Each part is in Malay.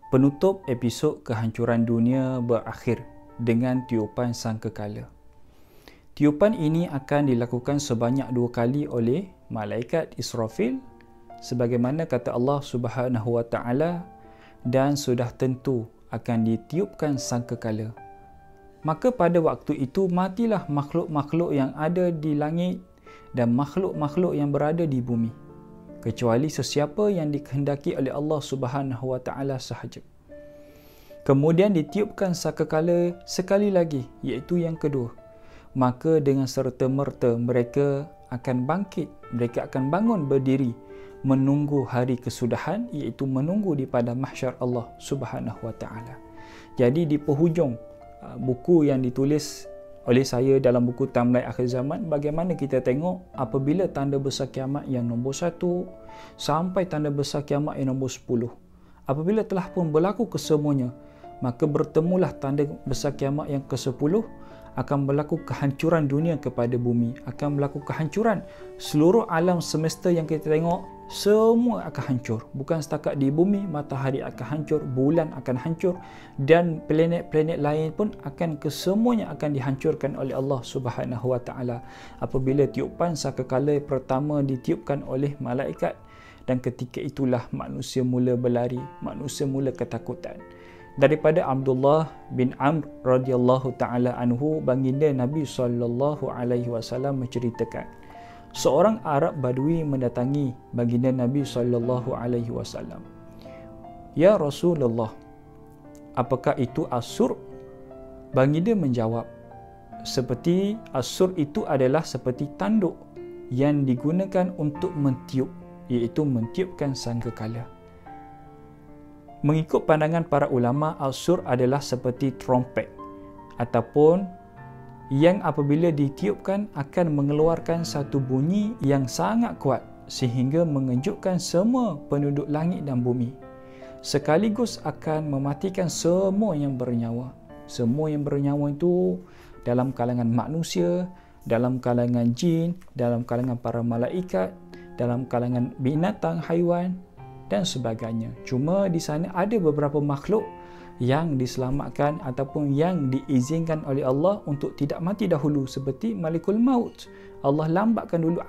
Penutup episod kehancuran dunia berakhir dengan tiupan sangkakala. Tiupan ini akan dilakukan sebanyak 2 kali oleh malaikat Israfil sebagaimana kata Allah Subhanahu wa taala, dan sudah tentu akan ditiupkan sangkakala. Maka pada waktu itu matilah makhluk-makhluk yang ada di langit dan makhluk-makhluk yang berada di bumi, kecuali sesiapa yang dikehendaki oleh Allah Subhanahu wa taala sahaja. Kemudian ditiupkan sangkakala sekali lagi, iaitu yang kedua. Maka dengan serta-merta mereka akan bangkit, mereka akan bangun berdiri menunggu hari kesudahan, iaitu menunggu di padang mahsyar Allah Subhanahu wa taala. Jadi di penghujung buku yang ditulis oleh saya dalam buku Timeline Akhir Zaman, bagaimana kita tengok apabila tanda besar kiamat yang nombor 1 sampai tanda besar kiamat yang nombor 10, apabila telah pun berlaku kesemuanya, maka bertemulah tanda besar kiamat yang ke-10, akan berlaku kehancuran dunia kepada bumi, akan berlaku kehancuran seluruh alam semesta yang kita tengok, semua akan hancur. Bukan setakat di bumi, matahari akan hancur, bulan akan hancur, dan planet-planet lain pun akan kesemuanya akan dihancurkan oleh Allah Subhanahu wa taala apabila tiupan sangkakala pertama ditiupkan oleh malaikat, dan ketika itulah manusia mula berlari, manusia mula ketakutan. Daripada Abdullah bin Amr radhiyallahu taala anhu, baginda Nabi sallallahu alaihi wasallam menceritakan, seorang Arab Badui mendatangi baginda Nabi sallallahu alaihi wasallam. Ya Rasulullah, apakah itu As-Sur? Baginda menjawab, seperti As-Sur itu adalah seperti tanduk yang digunakan untuk mentiup, iaitu mentiupkan sangkakala. Mengikut pandangan para ulama, As-Sur adalah seperti trompet ataupun yang apabila ditiupkan akan mengeluarkan satu bunyi yang sangat kuat sehingga mengejutkan semua penduduk langit dan bumi, sekaligus akan mematikan semua yang bernyawa. Semua yang bernyawa itu dalam kalangan manusia, dalam kalangan jin, dalam kalangan para malaikat, dalam kalangan binatang, haiwan dan sebagainya. Cuma di sana ada beberapa makhluk yang diselamatkan ataupun yang diizinkan oleh Allah untuk tidak mati dahulu, seperti Malikul Maut. Allah lambatkan dulu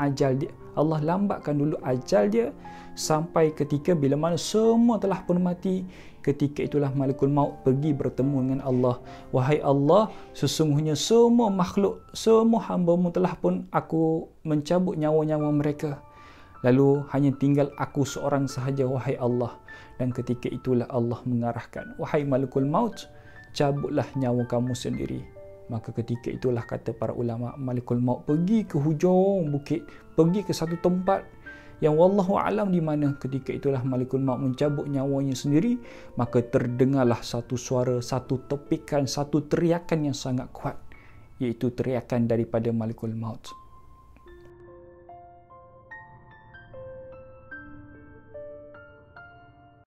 ajal dia sampai ketika bila mana semua telah pun mati, ketika itulah Malikul Maut pergi bertemu dengan Allah. Wahai Allah, sesungguhnya semua makhluk, semua hamba-Mu telah pun aku mencabut nyawa-nyawa mereka, lalu hanya tinggal aku seorang sahaja, wahai Allah. Dan ketika itulah Allah mengarahkan, wahai Malikul Maut, cabutlah nyawa kamu sendiri. Maka ketika itulah, kata para ulama, Malikul Maut pergi ke hujung bukit, pergi ke satu tempat yang wallahu alam di mana. Ketika itulah Malikul Maut mencabut nyawanya sendiri, maka terdengarlah satu suara, satu tepikan, satu teriakan yang sangat kuat, iaitu teriakan daripada Malikul Maut.